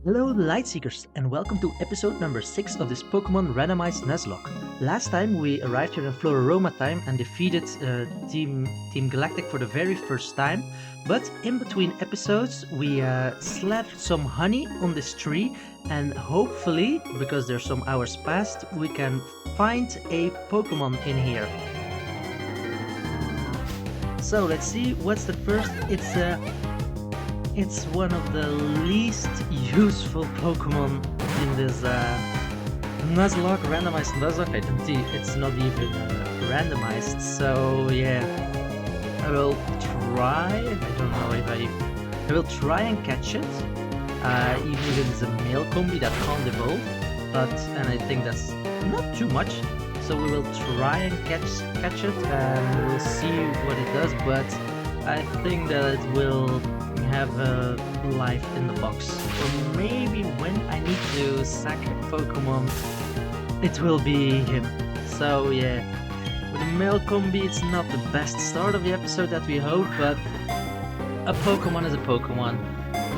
Hello Lightseekers and welcome to episode number 6 of this Pokémon Randomized Nuzlocke. Last time we arrived here in Floraroma time and defeated Team Galactic for the very first time, but in between episodes we slapped some honey on this tree and hopefully, because there's some hours past, we can find a Pokémon in here. So let's see what's the first. It's one of the least useful Pokemon in this Nuzlocke, randomized Nuzlocke. It's not even randomized, so yeah. I will try, I don't know if I will try and catch it, even if it's a male combi that can't evolve, and I think that's not too much. So we will try and catch it and we'll see what it does, but I think that it will have a life in the box. Or maybe when I need to sack a Pokemon, it will be him. So yeah, with a male combi it's not the best start of the episode that we hope, but a Pokemon is a Pokemon.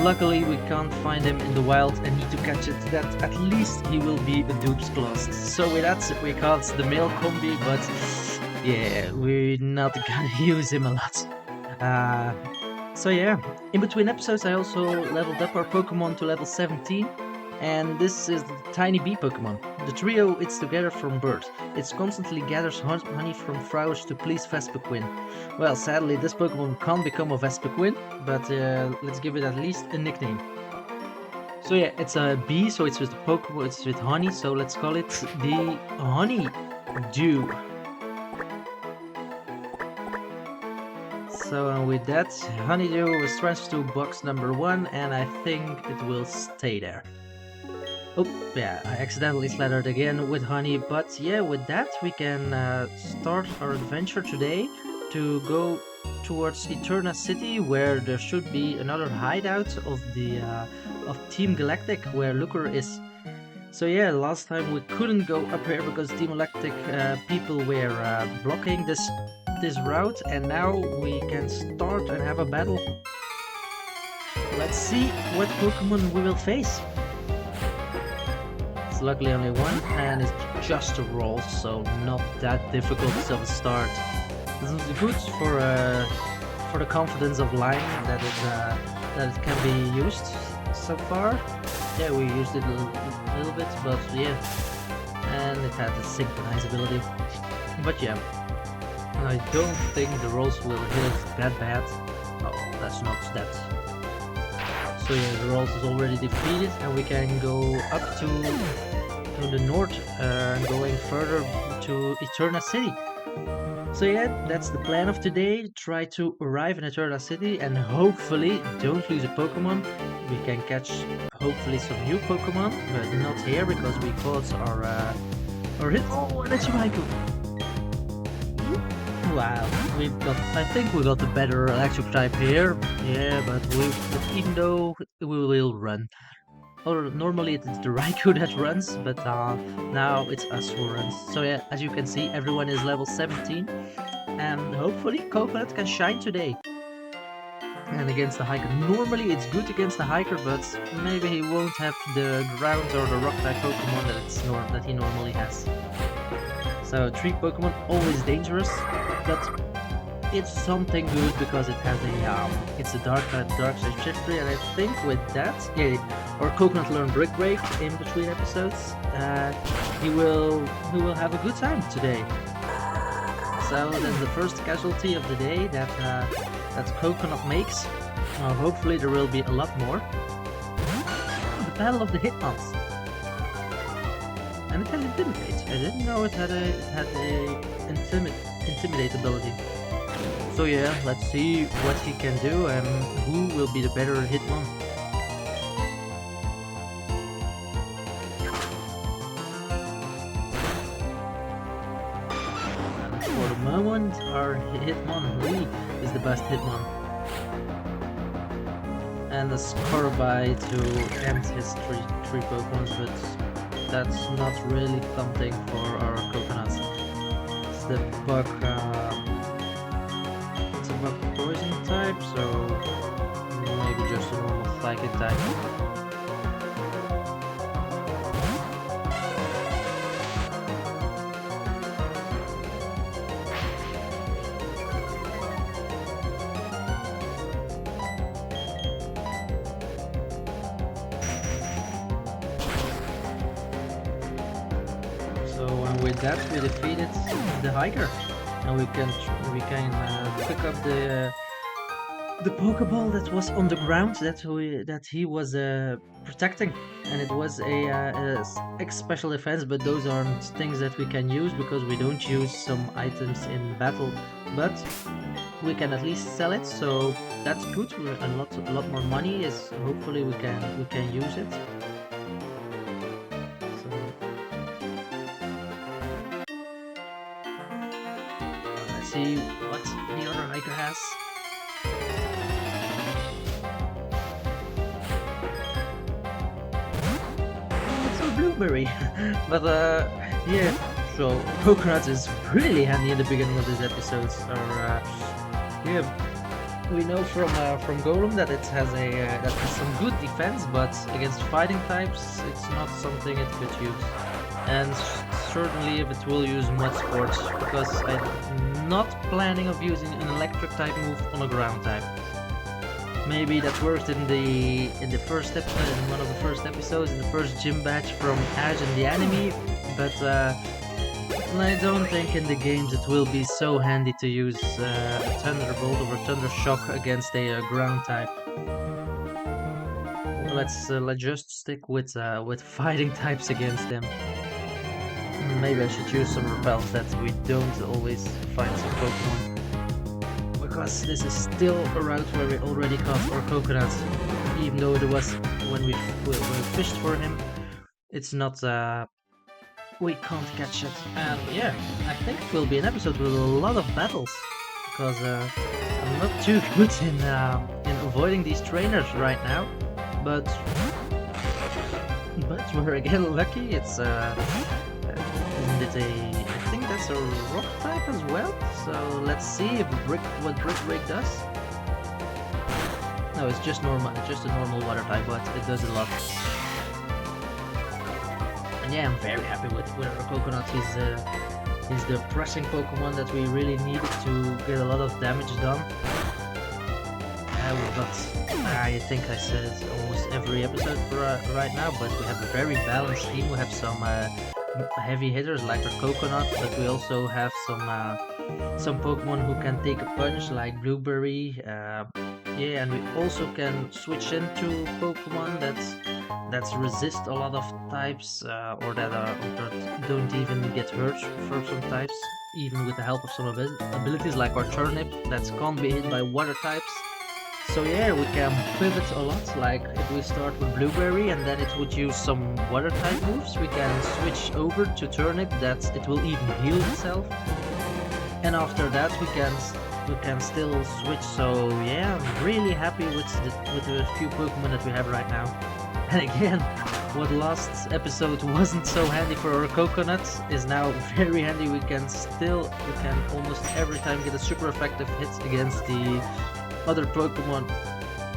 Luckily we can't find him in the wild and need to catch it, that at least he will be a Dupe's Class. So with that we caught the male combi, but yeah, we're not gonna use him a lot. So yeah, in between episodes I also leveled up our Pokemon to level 17, and this is the Tiny Bee Pokemon. The trio is together from birth. It constantly gathers honey from flowers to please Vespiquen. Well, sadly this Pokemon can't become a Vespiquen, but let's give it at least a nickname. So yeah, it's a bee, so it's with the Pokemon, it's with honey, so let's call it the Honey Dew. So with that, Honeydew was transferred to box number 1 and I think it will stay there. Oh yeah, I accidentally slathered again with honey, but yeah, with that we can start our adventure today to go towards Eterna City, where there should be another hideout of Team Galactic, where Looker is. So yeah, last time we couldn't go up here because Team Galactic people were blocking this route, and now we can start and have a battle. Let's see what Pokemon we will face. It's luckily only one and it's just a roll, so not that difficult of a start. This is good for the confidence of Lime that it can be used so far. Yeah, we used it a little bit, but yeah, and it had the synchronize ability. But yeah, I don't think the rolls will hit that bad. Oh, that's not that. So yeah, the rolls is already defeated and we can go up to the north and going further to Eterna City. So yeah, that's the plan of today. Try to arrive in Eterna City and hopefully don't lose a Pokemon. We can catch hopefully some new Pokemon, but not here because we caught our hit. Oh, and it's Raikou. Wow, I think we got the better electric type here. Yeah, but even though we will run. Or normally it's the Raikou that runs, but now it's us who runs. So yeah, as you can see, everyone is level 17, and hopefully Coconut can shine today. And against the hiker, normally it's good against the hiker, but maybe he won't have the ground or the rock type Pokemon that he normally has. So tree Pokemon always dangerous, but it's something good because it has it's a dark type, dark side Shiftry, and I think with that, yeah, our Coconut learned Brick Break in between episodes. He will have a good time today. So that's the first casualty of the day that Coconut makes. Hopefully there will be a lot more. The Battle of the Hitmons. And it has Intimidate. I didn't know it had a Intimidate ability. So yeah, let's see what he can do and who will be the better Hitmon. And for the moment, our Hitmon Lee is the best Hitmon. And a Scorbite to end his three Pokemons, but that's not really something for our Coconuts. It's the bug, it's a bug poison type, so maybe just a normal psychic type. So with that we defeated the hiker, and we can pick up the Pokeball that was on the ground that he was protecting, and it was a special defense. But those aren't things that we can use because we don't use some items in battle. But we can at least sell it, so that's good. A lot more money is hopefully we can use it. So let's see what the other hiker has. It's a blueberry, but yeah. So coconut is really handy in the beginning of these episodes. Yeah, we know from Golem that it has that has some good defense, but against fighting types, it's not something it could use. And certainly if it will use mud sports, because I'm not planning of using an electric type move on a ground type. Maybe that worked in the first episode, in one of the first episodes, in the first gym badge from Ash and the enemy, but I don't think in the games it will be so handy to use a Thunderbolt or a Thunder Shock against a ground type. Let's just stick with fighting types against them. Maybe I should use some repels that we don't always find some Pokemon. Because this is still a route where we already caught our coconut, even though it was when we fished for him. It's not we can't catch it, and yeah, I think it will be an episode with a lot of battles, because I'm not too good in avoiding these trainers right now, but we're again lucky. It's isn't it I think that's a rock type as well, so let's see if what Brick Break does. No, it's just a normal water type, but it does a lot. And yeah, I'm very happy with our coconut. He's the pressing Pokemon that we really needed to get a lot of damage done. We got, I think I said almost every episode for right now, but we have a very balanced team. We have some heavy hitters like our coconut, but we also have some Pokemon who can take a punch like Blueberry. Yeah, and we also can switch into Pokemon that resist a lot of types, or that don't even get hurt for some types, even with the help of some abilities like our Turnip that can't be hit by water types. So yeah, we can pivot a lot, like if we start with Blueberry and then it would use some water type moves, we can switch over to Turnip that it will even heal itself. And after that we can still switch, so yeah, I'm really happy with the few Pokemon that we have right now. And again, what last episode wasn't so handy for our coconut is now very handy. We can almost every time get a super effective hit against the other Pokemon.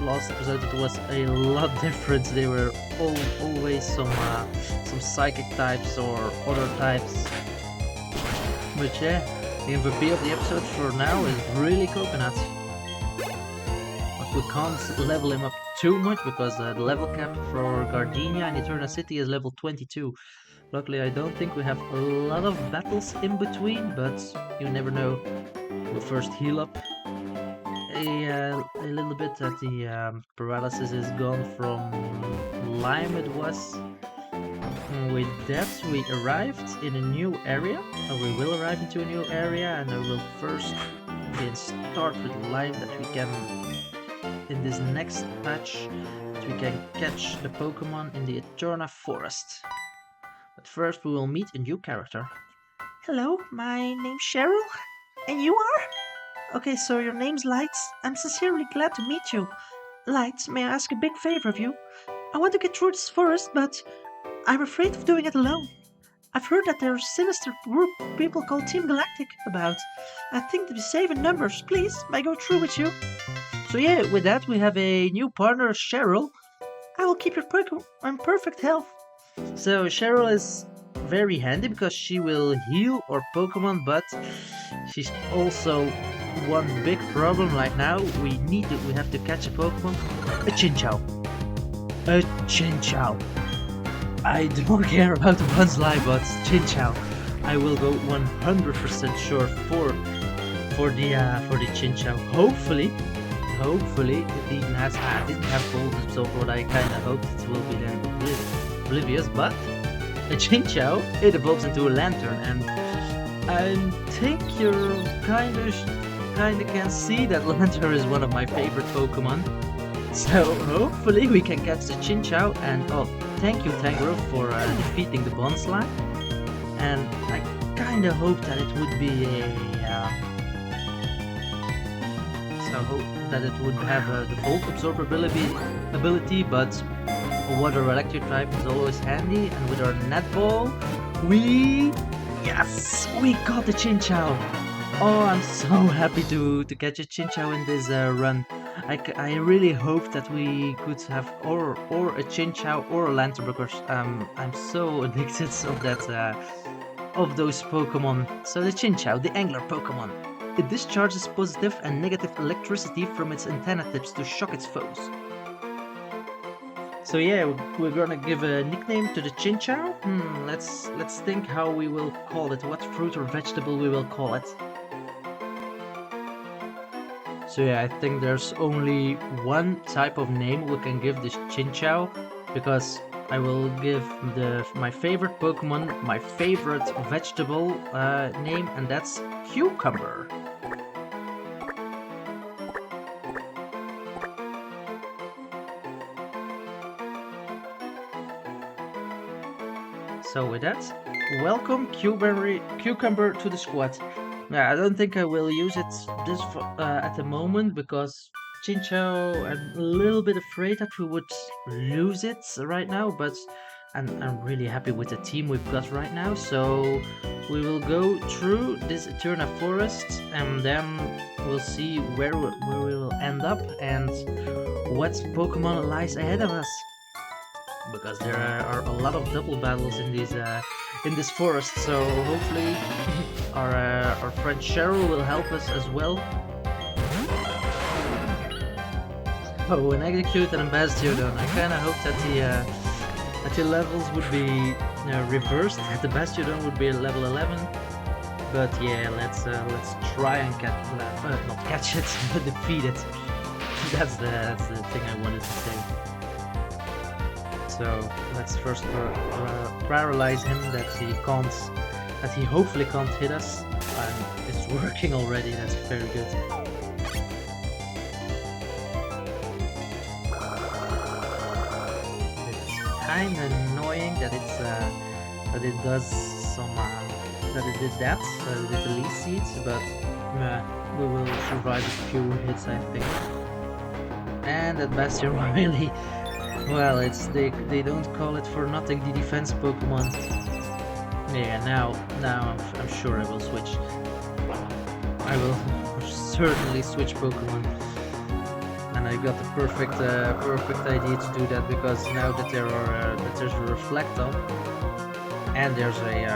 Last episode it was a lot different. They were always some psychic types or other types. But yeah, the MVP of the episode for now is really Coconut. But we can't level him up too much because the level cap for Gardenia and Eterna City is level 22. Luckily I don't think we have a lot of battles in between, but you never know. We'll first heal up a little bit that the paralysis is gone from Lime it was. With that we arrived in a new area, or we will arrive into a new area, and I will first start with Lime that we can, in this next patch, that we can catch the Pokemon in the Eterna Forest. But first we will meet a new character. Hello, my name's Cheryl. And you are? Okay, so your name's Lights. I'm sincerely glad to meet you. Lights, may I ask a big favor of you? I want to get through this forest, but I'm afraid of doing it alone. I've heard that there's a sinister group people called Team Galactic about. I think to be safe in numbers. Please, may I go through with you? So yeah, with that we have a new partner, Cheryl. I will keep your Pokemon in perfect health. So Cheryl is very handy because she will heal our Pokemon, but she's also one big problem right now. We have to catch a Pokemon. A Chinchou. A Chinchou. I don't care about the Bonsly, but Chinchou. I will go 100% sure for the Chinchou. Hopefully it even has didn't have Bolt Absorb, what I kind of hoped it will be then Oblivious, but the Chinchou, it evolves into a Lantern, and I think you're kinda can see that Lantern is one of my favorite Pokemon. So hopefully we can catch the Chinchou, and oh, thank you Tangrowth for defeating the Bonsly. And I kinda hope that it would be a so hope that it would have the Volt Absorb ability, but Water Electric type is always handy, and with our Netball, we got the Chinchou! Oh, I'm so happy to catch a Chinchou in this run. I really hope that we could have or a Chinchou or a Lantern, because I'm so addicted of those Pokemon. So the Chinchou, the Angler Pokemon. It discharges positive and negative electricity from its antenna tips to shock its foes. So yeah, we're gonna give a nickname to the Chinchou. Let's think how we will call it. What fruit or vegetable we will call it. So yeah, I think there's only one type of name we can give this Chinchou, because I will give my favorite Pokemon my favorite vegetable name, and that's Cucumber. So with that, welcome Cucumber to the squad. Yeah, I don't think I will use it at the moment, because Chinchou, I'm a little bit afraid that we would lose it right now, but I'm really happy with the team we've got right now. So we will go through this Eterna Forest, and then we'll see where we will end up and what Pokemon lies ahead of us. Because there are a lot of double battles in this forest, so hopefully our friend Cheryl will help us as well. Oh, an Execute and a Bastiodon. I kind of hope that the levels would be reversed. That the Bastiodon would be a level 11. But yeah, let's try and not catch it, but defeat it. That's the thing I wanted to say. So let's first paralyze him, that he hopefully can't hit us. It's working already. That's very good. It's kind of annoying that it does some that it did that. It did the leaf seeds, but we will survive a few hits, I think. And that Bastion really. Well, they don't call it for nothing the defense Pokemon. Yeah, now I'm sure I will switch. I will certainly switch Pokemon, and I got the perfect idea to do that, because now that there's a Reflector and there's a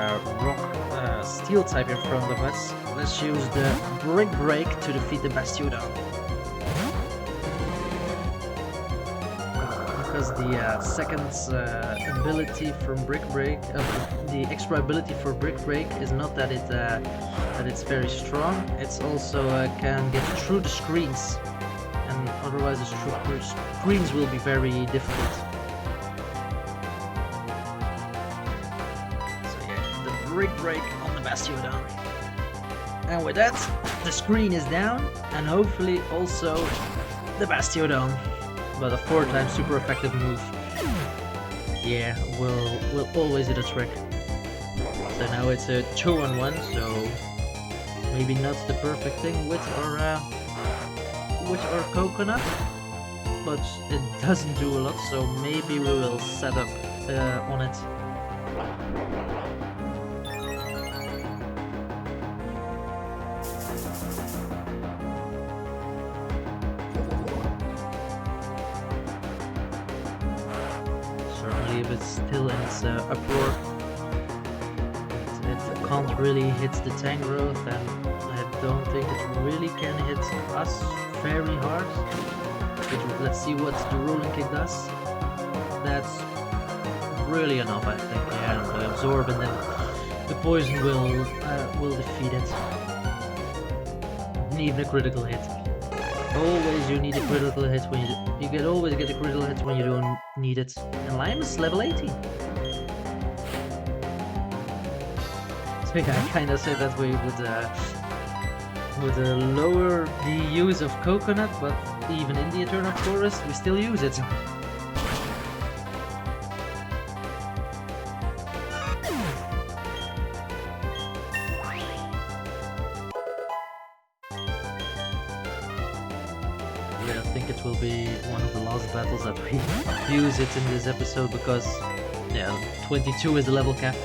Rock Steel type in front of us, let's use the Brick Break to defeat the Bastiodon. Because the second ability from Brick Break, the extra ability for Brick Break is not that it's very strong. It's also can get through the screens, and otherwise the screens will be very difficult. So yeah, the Brick Break on the Bastiodon. And with that, the screen is down, and hopefully also the Bastiodon. But a 4-time super effective move. Yeah, will always do the trick. So now it's a 2-on-1, so maybe not the perfect thing with our coconut, but it doesn't do a lot, so maybe we will set up on it. If it's still in its uproar, it can't really hit the Tangrowth, and I don't think it really can hit us very hard. But let's see what the Rolling Kick does. That's really enough, I think. Yeah, and the Absorb, and then the poison will defeat it. Even a critical hit. Always you need a critical hit when you can always get a critical hit when you don't need it. And Lime is level 80. So yeah, I kinda said that we would lower the use of coconut, but even in the Eterna Forest we still use it. Yeah, I think it will be one of the last battles that we use it in this episode because, yeah, 22 is the level cap.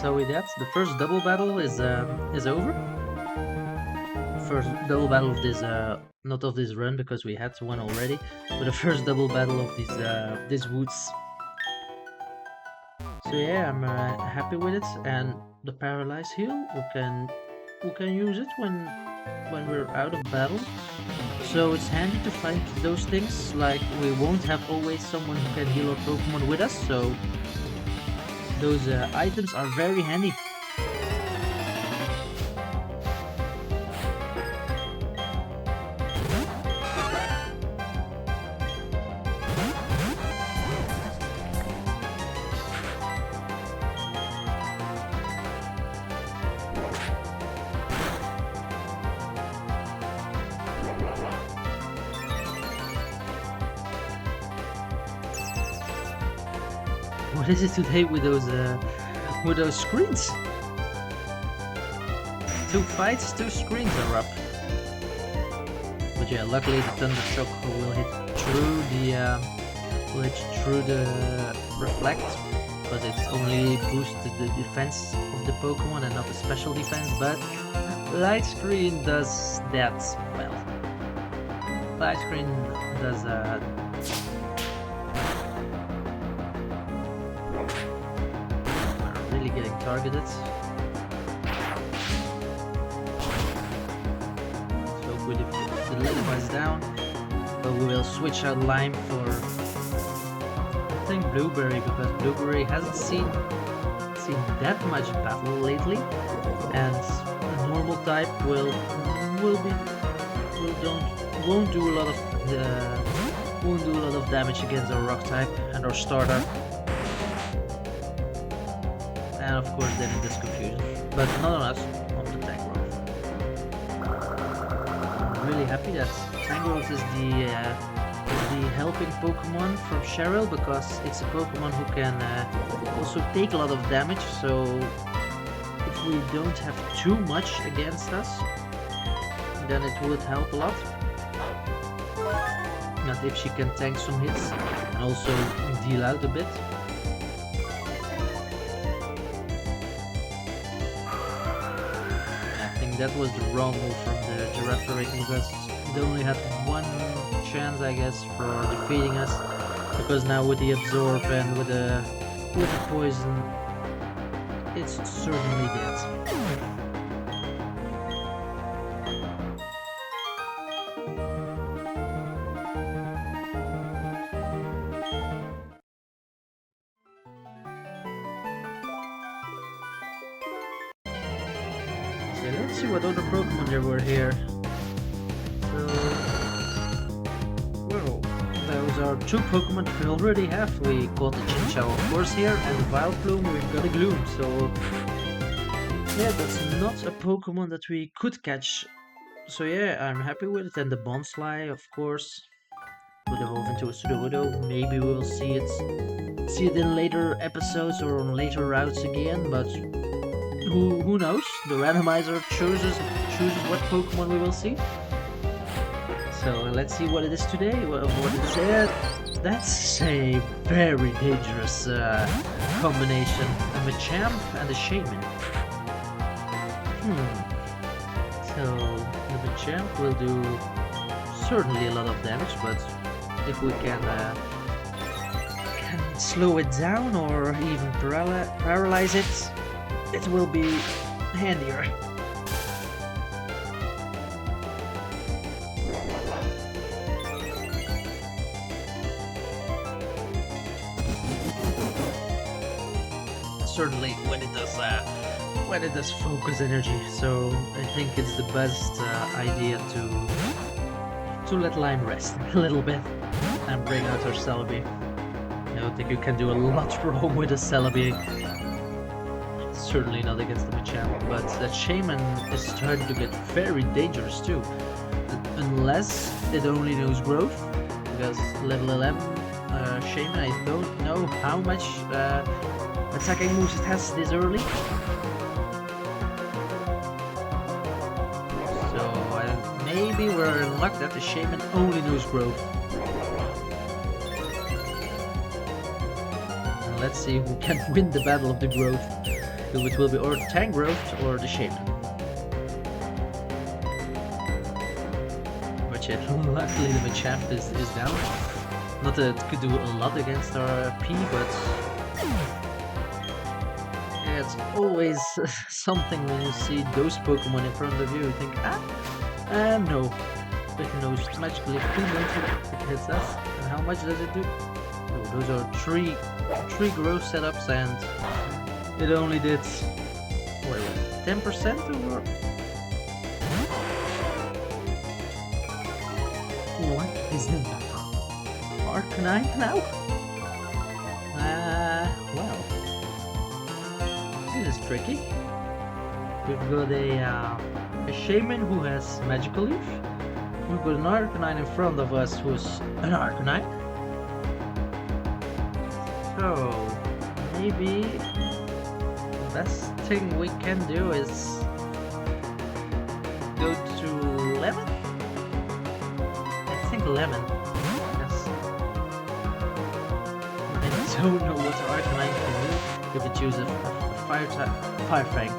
So with that, the first double battle is over. First double battle of this, not of this run because we had one already, but the first double battle of these woods. So yeah, I'm happy with it, and the paralyze heal we can use it when we're out of battle. So it's handy to find those things. Like we won't have always someone who can heal our Pokemon with us, so those items are very handy. What is it today with those screens? 2 fights, 2 screens are up. But yeah, luckily the Thunder Shock will hit through the reflect, because it's only boosted the defense of the Pokemon and not the special defense. But Light Screen does that well. Light Screen does really getting targeted. So we defeat the Lullaby's down, but we will switch out Lime for I think Blueberry, because Blueberry hasn't seen that much battle lately, and a normal type won't do a lot of damage against our rock type and our starter. And of course then it is confusion, but nonetheless on the Tangrowth. I'm really happy that Tangrowth is the helping Pokemon from Cheryl, because it's a Pokemon who can also take a lot of damage, so if we don't have too much against us, then it would help a lot. Not if she can tank some hits and also deal out a bit. That was the wrong move from the Girafarig, because they only had one chance, I guess, for defeating us. Because now with the Absorb and with the poison, it's certainly dead. Let's see what other Pokemon there were here. So, well, those are 2 Pokemon that we already have. We caught the Chinchou, of course, here, and Vileplume, we've got a Gloom. So, yeah, that's not a Pokemon that we could catch. So yeah, I'm happy with it. And the Bonsly, of course, would evolve into a Sudowoodo. Maybe we will see it in later episodes or on later routes again, but who knows? The randomizer chooses what Pokemon we will see. So let's see what it is today. What it is there. That's a very dangerous combination. A Machamp and a Shaman. So the Machamp will do certainly a lot of damage, but if we can slow it down or even paralyze it, it will be handier. certainly when it does focus energy. So I think it's the best idea to let Lime rest a little bit and bring out her Celebi. I don't think you can do a lot wrong with a Celebi. Certainly not against the Machamp, but that Shaman is starting to get very dangerous too. Unless it only knows growth, because level 11 Shaman, I don't know how much attacking moves it has this early. So maybe we're in luck that the Shaman only knows growth. And let's see who can win the battle of the growth. It will be or Tangrowth or the Shaman. But yeah, luckily the Machamp is down. Not that it could do a lot against our P, but yeah, it's always something when you see those Pokemon in front of you. You think, no. It knows magically if it hits us. And how much does it do? No, those are three growth setups, and it only did, what, 10% or? What is in that? Arcanine now? Well. This is tricky. We've got a Shaman who has Magical Leaf. We've got an Arcanine in front of us who's an Arcanine. So, maybe best thing we can do is go to Lemon? I think Lemon. Yes. I don't know what Arcanine can do if it uses a Fire Fang.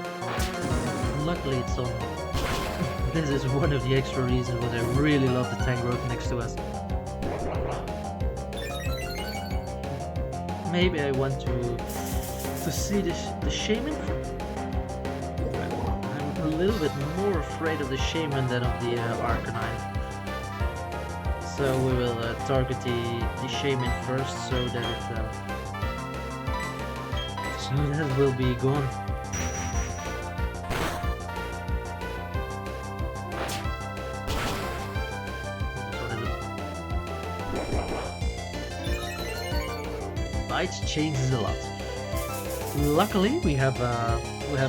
Luckily it's on. This is one of the extra reasons why I really love the Tangrowth next to us. Maybe I want to see the Shaman. I'm a little bit more afraid of the Shaman than of the Arcanine. So we will target the Shaman first, so that it will be gone. Light changes a lot. Luckily, we have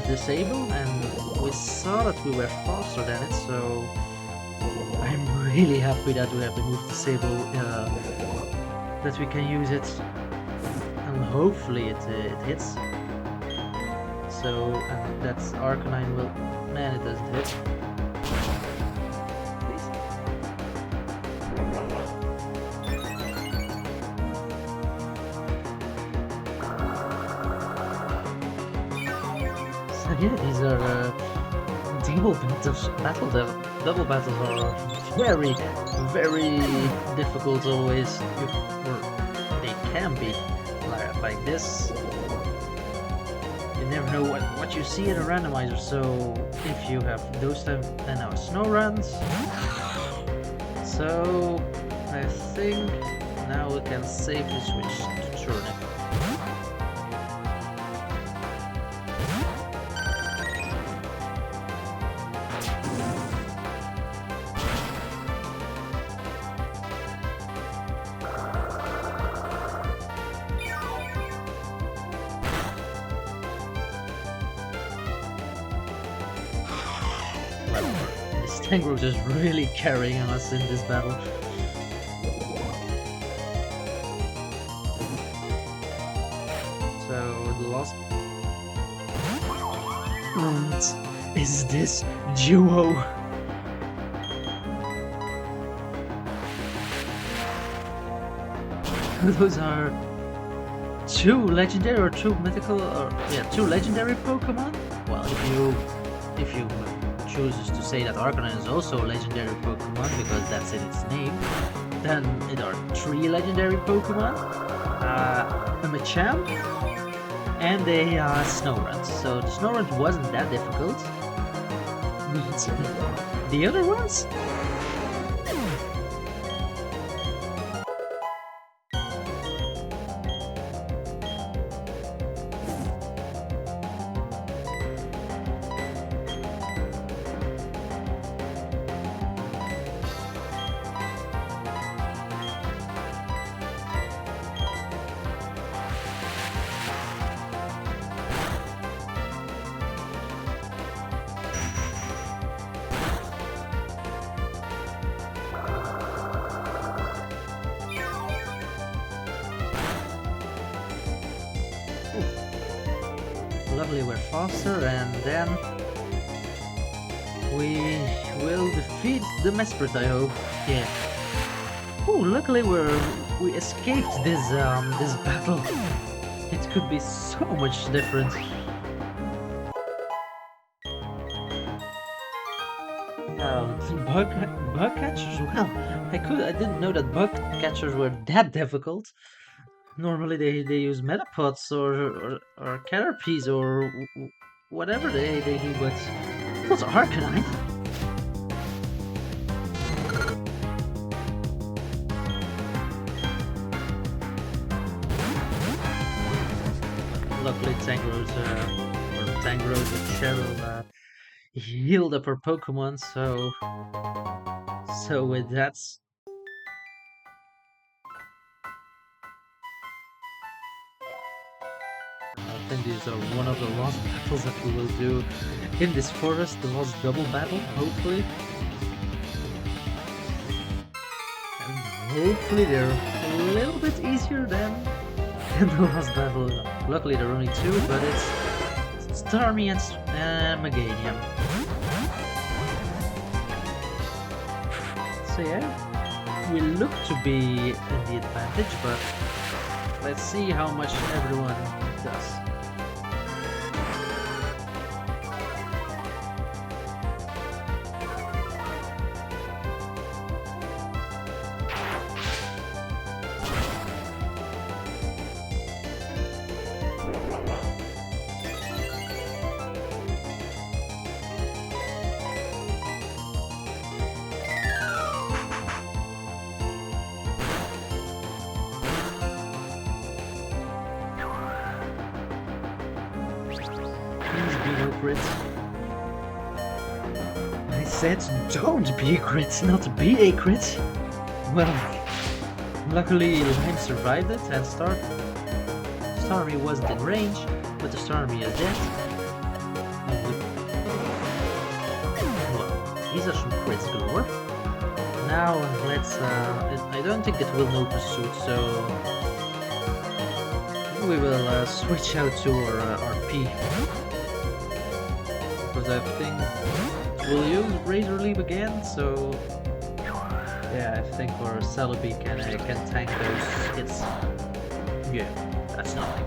Disable, and we saw that we were faster than it, so I'm really happy that we have the move Disable, that we can use it, and hopefully it hits. So, and that's Arcanine will... Man, it doesn't hit. Please. So yeah, these are double battles are very, very difficult always. Or they can be like this. You never know what you see in a randomizer, so if you have those type, and now snow runs. So I think now we can safely switch to Turnip. This Tangrowth is really carrying us in this battle. So the last... What is this duo? Those are two legendary or two mythical, or yeah, two legendary Pokemon. Well, if you chooses to say that Arcanine is also a legendary Pokemon because that's in its name, then it are three legendary Pokemon, a Machamp, and a Snorunt. So the Snorunt wasn't that difficult. The other ones? luckily we're faster, and then we will defeat the Mesprit, I hope. Yeah. Oh, luckily we escaped this this battle. It could be so much different. Bug catchers? Well, I didn't know that bug catchers were that difficult. Normally they use Metapods or Caterpies or whatever they do, but it was Arcanine. Luckily Tangrowth and Cheryl healed up her Pokemon, so with that. I think these are one of the last battles that we will do in this forest, the last double battle, hopefully. And hopefully they're a little bit easier than the last battle. Luckily there are only two, but it's Starmie and Meganium. So yeah, we look to be in the advantage, but let's see how much everyone does. I said don't be a crit, not be a crit. Well, luckily Lime survived it, and Starmie wasn't in range, but the Starmie is dead. Well, these are some crits galore. Now let's, I don't think it will no pursuit, so we will switch out to our RP. Because I think we'll use Razor Leaf again, so yeah, I think our Celebi can tank those hits. Yeah, that's nothing.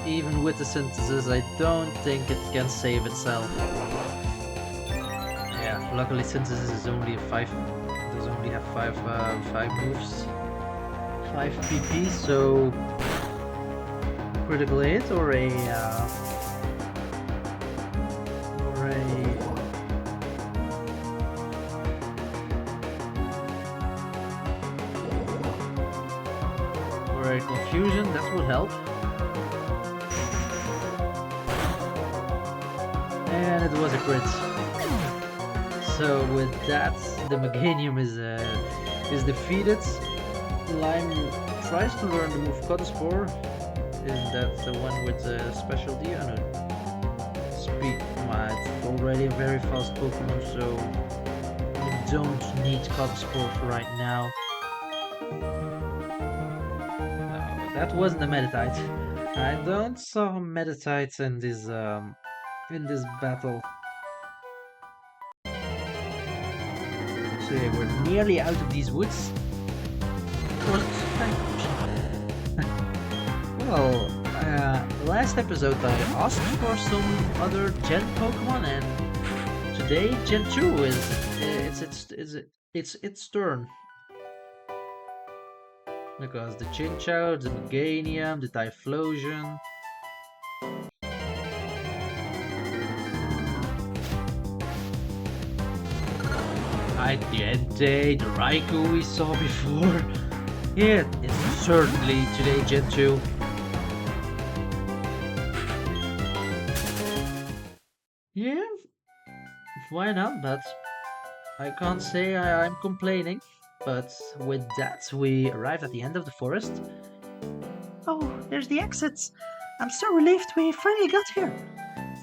Even with the synthesis, I don't think it can save itself. Yeah, luckily synthesis is only a 5. Does only have 5 moves, 5 PP. So critical hit or a confusion, that would help. And it was a crit. So with that, the Meganium is defeated. Lime tries to learn the move Cottospore. Is that the one with the special D? Oh, no. Speed. It's already a very fast Pokemon, so we don't need Cottospore for right now. No, that wasn't a Meditite. I don't saw Meditites in this battle. So yeah, we're nearly out of these woods. Well, last episode I asked for some other Gen Pokemon, and today Gen 2 it's its turn. Because the Chinchou, the Meganium, the Typhlosion. Niente, the Raikou we saw before. Yeah, it's certainly today Gen 2. Yeah, why not? But I can't say I'm complaining. But with that, we arrived at the end of the forest. Oh, there's the exits. I'm so relieved we finally got here.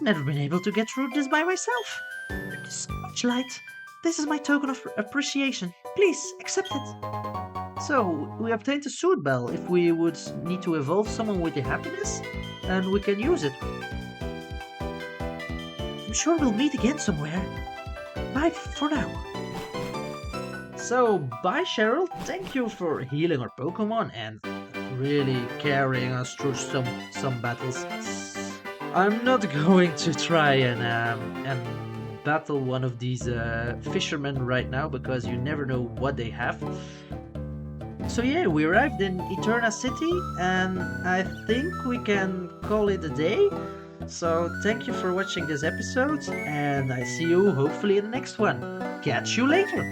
Never been able to get through this by myself. Thank you so much, Light. This is my token of appreciation. Please accept it. So, we obtained a suit bell if we would need to evolve someone with the happiness, and we can use it. I'm sure we'll meet again somewhere. Bye for now. So, bye Cheryl, thank you for healing our Pokemon and really carrying us through some battles. I'm not going to try and battle one of these fishermen right now because you never know what they have. So yeah, we arrived in Eterna City and I think we can call it a day. So thank you for watching this episode and I see you hopefully in the next one. Catch you later!